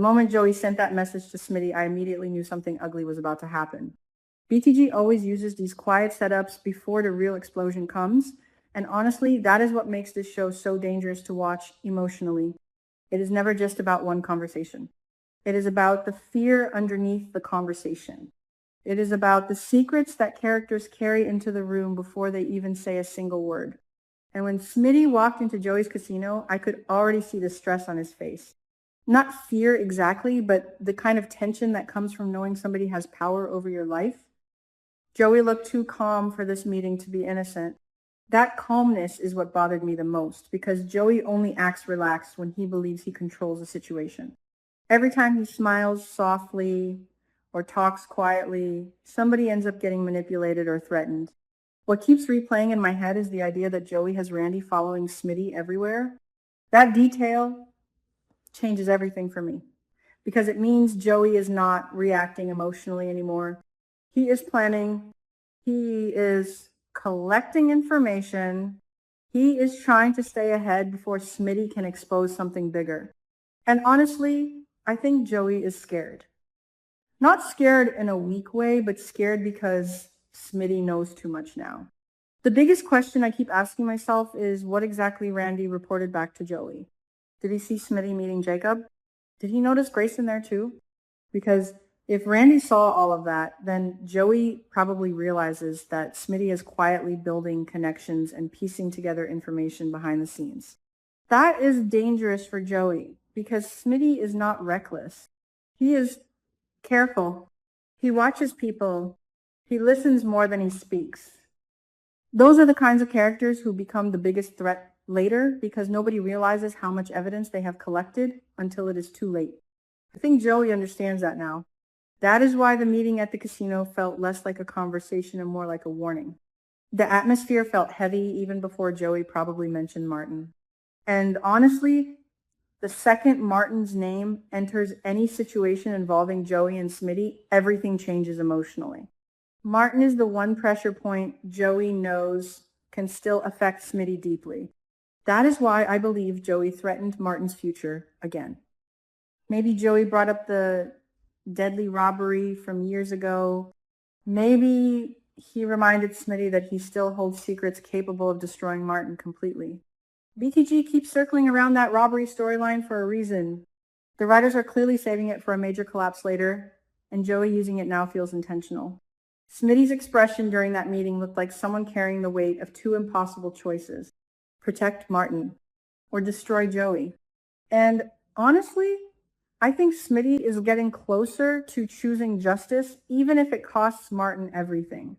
moment Joey sent that message to Smitty, I immediately knew something ugly was about to happen. BTG always uses these quiet setups before the real explosion comes, and honestly, that is what makes this show so dangerous to watch emotionally. It is never just about one conversation. It is about the fear underneath the conversation. It is about the secrets that characters carry into the room before they even say a single word. And when Smitty walked into Joey's casino, I could already see the stress on his face. Not fear exactly, but the kind of tension that comes from knowing somebody has power over your life. Joey looked too calm for this meeting to be innocent. That calmness is what bothered me the most, because Joey only acts relaxed when he believes he controls the situation. Every time he smiles softly or talks quietly, somebody ends up getting manipulated or threatened. What keeps replaying in my head is the idea that Joey has Randy following Smitty everywhere. That detail changes everything for me, because it means Joey is not reacting emotionally anymore. He is planning. He is collecting information. He is trying to stay ahead before Smitty can expose something bigger. And honestly, I think Joey is scared. Not scared in a weak way, but scared because Smitty knows too much now. The biggest question I keep asking myself is what exactly Randy reported back to Joey. Did he see Smitty meeting Jacob? Did he notice Grayson there too? Because if Randy saw all of that, then Joey probably realizes that Smitty is quietly building connections and piecing together information behind the scenes. That is dangerous for Joey because Smitty is not reckless. He is careful. He watches people. He listens more than he speaks. Those are the kinds of characters who become the biggest threat later because nobody realizes how much evidence they have collected until it is too late. I think Joey understands that now. That is why the meeting at the casino felt less like a conversation and more like a warning. The atmosphere felt heavy even before Joey probably mentioned Martin. And honestly, the second Martin's name enters any situation involving Joey and Smitty, everything changes emotionally. Martin is the one pressure point Joey knows can still affect Smitty deeply. That is why I believe Joey threatened Martin's future again. Maybe Joey brought up the deadly robbery from years ago. Maybe he reminded Smitty that he still holds secrets capable of destroying Martin completely. BTG keeps circling around that robbery storyline for a reason. The writers are clearly saving it for a major collapse later, and Joey using it now feels intentional. Smitty's expression during that meeting looked like someone carrying the weight of two impossible choices: protect Martin or destroy Joey. And honestly, I think Smitty is getting closer to choosing justice, even if it costs Martin everything.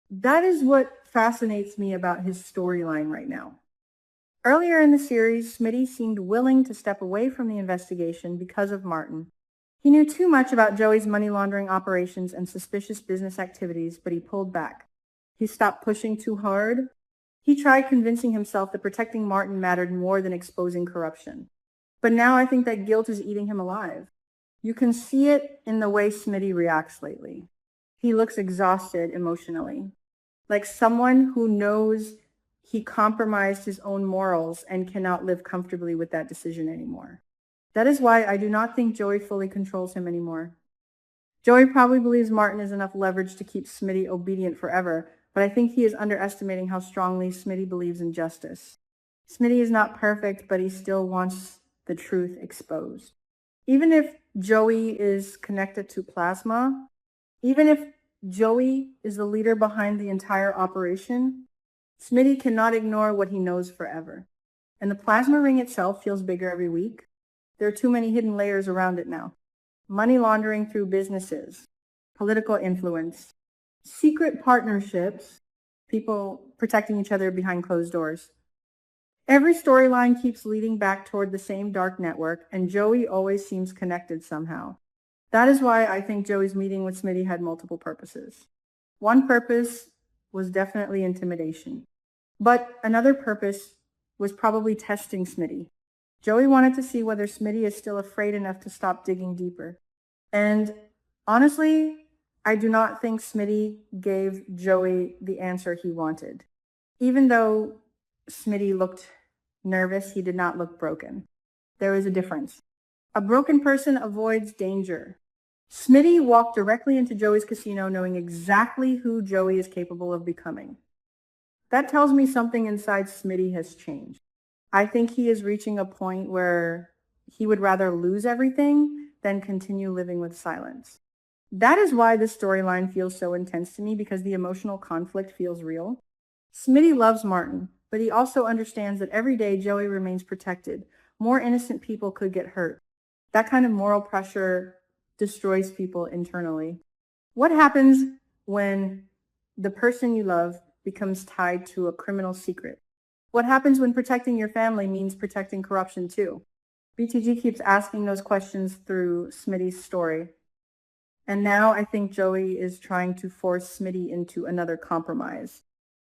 That is what fascinates me about his storyline right now. Earlier in the series, Smitty seemed willing to step away from the investigation because of Martin. He knew too much about Joey's money laundering operations and suspicious business activities, but he pulled back. He stopped pushing too hard. He tried convincing himself that protecting Martin mattered more than exposing corruption. But now I think that guilt is eating him alive. You can see it in the way Smitty reacts lately. He looks exhausted emotionally, like someone who knows he compromised his own morals and cannot live comfortably with that decision anymore. That is why I do not think Joey fully controls him anymore. Joey probably believes Martin is enough leverage to keep Smitty obedient forever, but I think he is underestimating how strongly Smitty believes in justice. Smitty is not perfect, but he still wants the truth exposed. Even if Joey is connected to Plasma, even if Joey is the leader behind the entire operation, Smitty cannot ignore what he knows forever. And the plasma ring itself feels bigger every week. There are too many hidden layers around it now. Money laundering through businesses, political influence, secret partnerships, people protecting each other behind closed doors. Every storyline keeps leading back toward the same dark network, and Joey always seems connected somehow. That is why I think Joey's meeting with Smitty had multiple purposes. One purpose was definitely intimidation. But another purpose was probably testing Smitty. Joey wanted to see whether Smitty is still afraid enough to stop digging deeper. And honestly, I do not think Smitty gave Joey the answer he wanted. Even though Smitty looked nervous, he did not look broken. There was a difference. A broken person avoids danger. Smitty walked directly into Joey's casino knowing exactly who Joey is capable of becoming. That tells me something inside Smitty has changed. I think he is reaching a point where he would rather lose everything than continue living with silence. That is why this storyline feels so intense to me, because the emotional conflict feels real. Smitty loves Martin, but he also understands that every day Joey remains protected. More innocent people could get hurt. That kind of moral pressure destroys people internally. What happens when the person you love becomes tied to a criminal secret? What happens when protecting your family means protecting corruption too? BTG keeps asking those questions through Smitty's story. And now I think Joey is trying to force Smitty into another compromise.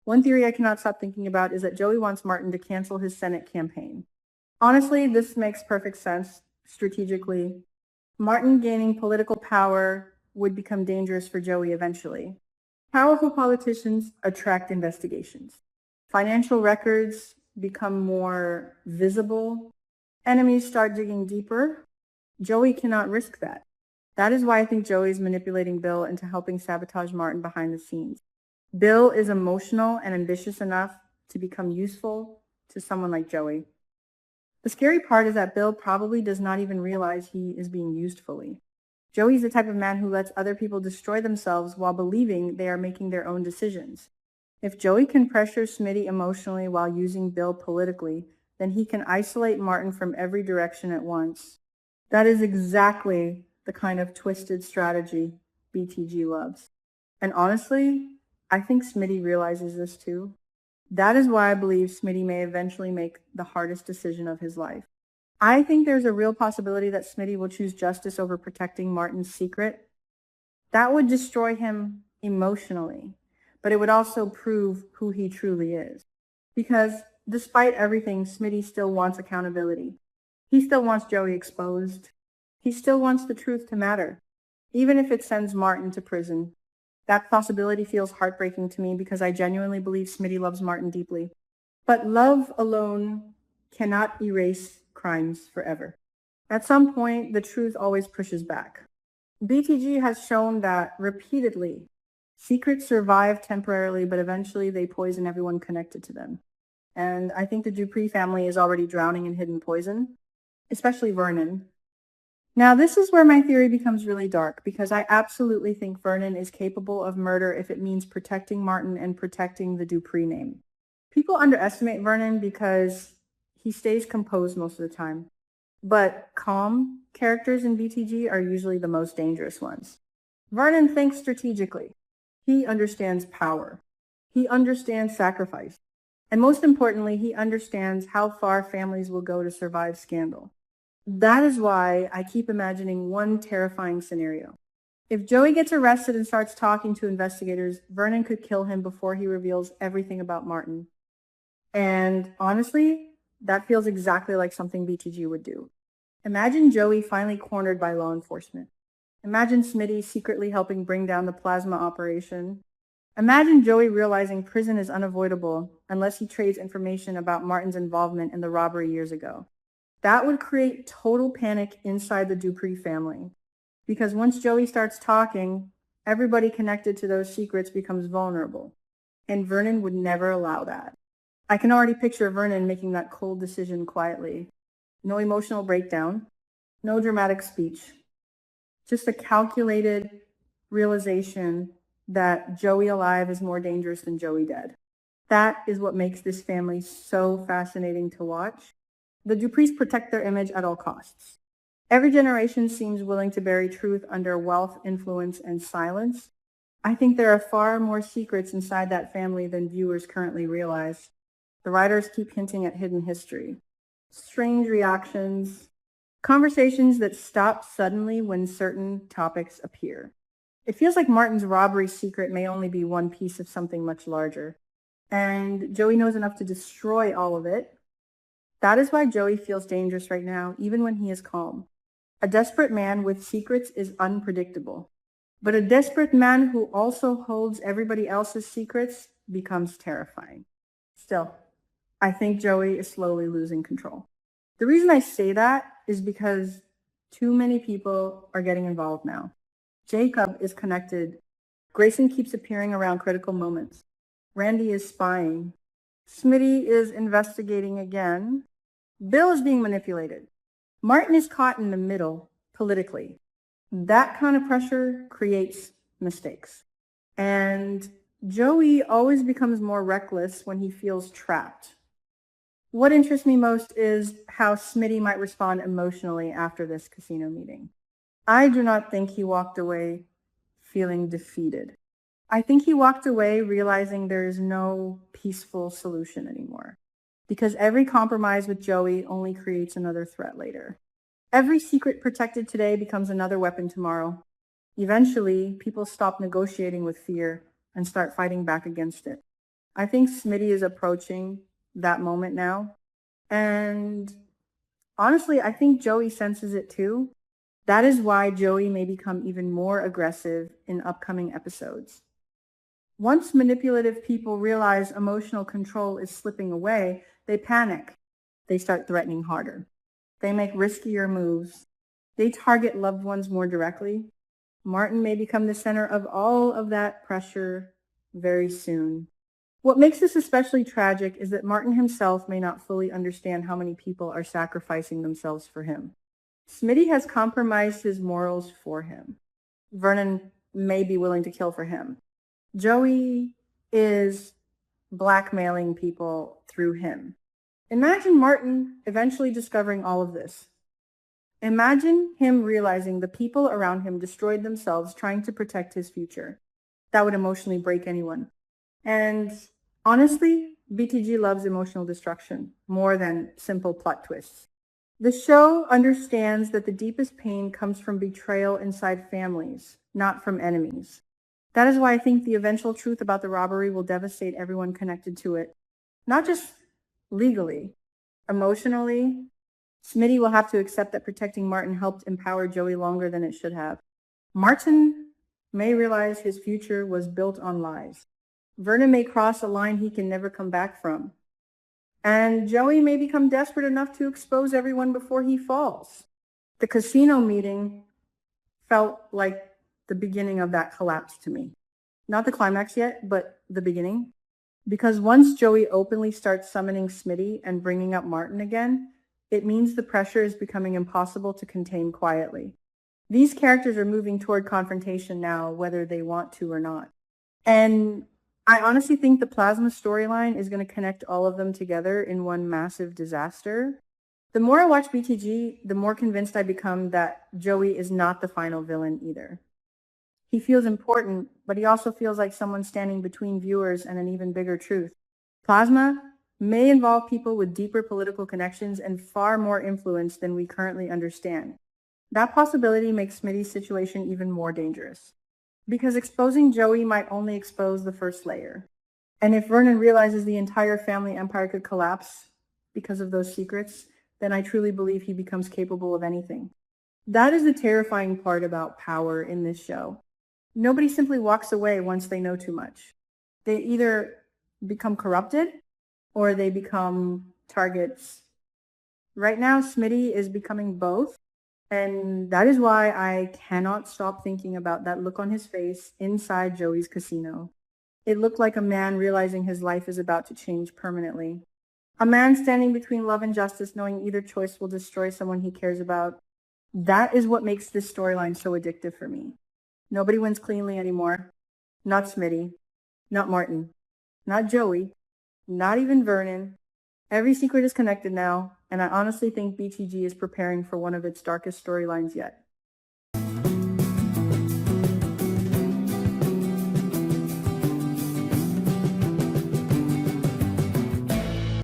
One theory I cannot stop thinking about is that Joey wants Martin to cancel his Senate campaign. Honestly, this makes perfect sense strategically. Martin gaining political power would become dangerous for Joey eventually. Powerful politicians attract investigations. Financial records become more visible. Enemies start digging deeper. Joey cannot risk that. That is why I think Joey is manipulating Bill into helping sabotage Martin behind the scenes. Bill is emotional and ambitious enough to become useful to someone like Joey. The scary part is that Bill probably does not even realize he is being used fully. Joey's the type of man who lets other people destroy themselves while believing they are making their own decisions. If Joey can pressure Smitty emotionally while using Bill politically, then he can isolate Martin from every direction at once. That is exactly the kind of twisted strategy BTG loves. And honestly, I think Smitty realizes this too. That is why I believe Smitty may eventually make the hardest decision of his life. I think there's a real possibility that Smitty will choose justice over protecting Martin's secret. That would destroy him emotionally, but it would also prove who he truly is. Because despite everything, Smitty still wants accountability. He still wants Joey exposed. He still wants the truth to matter, even if it sends Martin to prison. That possibility feels heartbreaking to me because I genuinely believe Smitty loves Martin deeply. But love alone cannot erase crimes forever. At some point, the truth always pushes back. BTG has shown that repeatedly. Secrets survive temporarily, but eventually they poison everyone connected to them. And I think the Dupree family is already drowning in hidden poison, especially Vernon. Now, this is where my theory becomes really dark, because I absolutely think Vernon is capable of murder if it means protecting Martin and protecting the Dupree name. People underestimate Vernon because he stays composed most of the time, but calm characters in BTG are usually the most dangerous ones. Vernon thinks strategically. He understands power. He understands sacrifice. And most importantly, he understands how far families will go to survive scandal. That is why I keep imagining one terrifying scenario. If Joey gets arrested and starts talking to investigators, Vernon could kill him before he reveals everything about Martin. And honestly, that feels exactly like something BTG would do. Imagine Joey finally cornered by law enforcement. Imagine Smitty secretly helping bring down the plasma operation. Imagine Joey realizing prison is unavoidable unless he trades information about Martin's involvement in the robbery years ago. That would create total panic inside the Dupree family. Because once Joey starts talking, everybody connected to those secrets becomes vulnerable. And Vernon would never allow that. I can already picture Vernon making that cold decision quietly. No emotional breakdown, no dramatic speech. Just a calculated realization that Joey alive is more dangerous than Joey dead. That is what makes this family so fascinating to watch. The Duprees protect their image at all costs. Every generation seems willing to bury truth under wealth, influence, and silence. I think there are far more secrets inside that family than viewers currently realize. The writers keep hinting at hidden history, strange reactions, conversations that stop suddenly when certain topics appear. It feels like Martin's robbery secret may only be one piece of something much larger. And Joey knows enough to destroy all of it. That is why Joey feels dangerous right now, even when he is calm. A desperate man with secrets is unpredictable. But a desperate man who also holds everybody else's secrets becomes terrifying. Still, I think Joey is slowly losing control. The reason I say that is because Too many people are getting involved now. Jacob is connected. Grayson keeps appearing around critical moments. Randy is spying. Smitty is investigating again. Bill is being manipulated. Martin is caught in the middle politically. That kind of pressure creates mistakes. And Joey always becomes more reckless when he feels trapped. What interests me most is how Smitty might respond emotionally after this casino meeting. I do not think he walked away feeling defeated. I think he walked away realizing there is no peaceful solution anymore, because every compromise with Joey only creates another threat later. Every secret protected today becomes another weapon tomorrow. Eventually, people stop negotiating with fear and start fighting back against it. I think Smitty is approaching that moment now. And honestly, I think Joey senses it too. That is why Joey may become even more aggressive in upcoming episodes. Once manipulative people realize emotional control is slipping away, they panic. They start threatening harder. They make riskier moves. They target loved ones more directly. Martin may become the center of all of that pressure very soon. What makes this especially tragic is that Martin himself may not fully understand how many people are sacrificing themselves for him. Smitty has compromised his morals for him. Vernon may be willing to kill for him. Joey is blackmailing people through him. Imagine Martin eventually discovering all of this. Imagine him realizing the people around him destroyed themselves trying to protect his future. That would emotionally break anyone. And honestly, BTG loves emotional destruction more than simple plot twists. The show understands that the deepest pain comes from betrayal inside families, not from enemies. That is why I think the eventual truth about the robbery will devastate everyone connected to it. Not just legally, emotionally. Smitty will have to accept that protecting Martin helped empower Joey longer than it should have. Martin may realize his future was built on lies. Vernon may cross a line he can never come back from. And Joey may become desperate enough to expose everyone before he falls. The casino meeting felt like the beginning of that collapse to me. Not the climax yet, but the beginning. Because once Joey openly starts summoning Smitty and bringing up Martin again, it means the pressure is becoming impossible to contain quietly. These characters are moving toward confrontation now, whether they want to or not. And I honestly think the Plasma storyline is going to connect all of them together in one massive disaster. The more I watch BTG, the more convinced I become that Joey is not the final villain either. He feels important, but he also feels like someone standing between viewers and an even bigger truth. Plasma may involve people with deeper political connections and far more influence than we currently understand. That possibility makes Smitty's situation even more dangerous, because exposing Joey might only expose the first layer. And if Vernon realizes the entire family empire could collapse because of those secrets, then I truly believe he becomes capable of anything. That is the terrifying part about power in this show. Nobody simply walks away once they know too much. They either become corrupted or they become targets. Right now, Smitty is becoming both. And that is why I cannot stop thinking about that look on his face inside Joey's casino. It looked like a man realizing his life is about to change permanently. A man standing between love and justice, knowing either choice will destroy someone he cares about. That is what makes this storyline so addictive for me. Nobody wins cleanly anymore. Not Smitty. Not Martin. Not Joey. Not even Vernon. Every secret is connected now, and I honestly think BTG is preparing for one of its darkest storylines yet.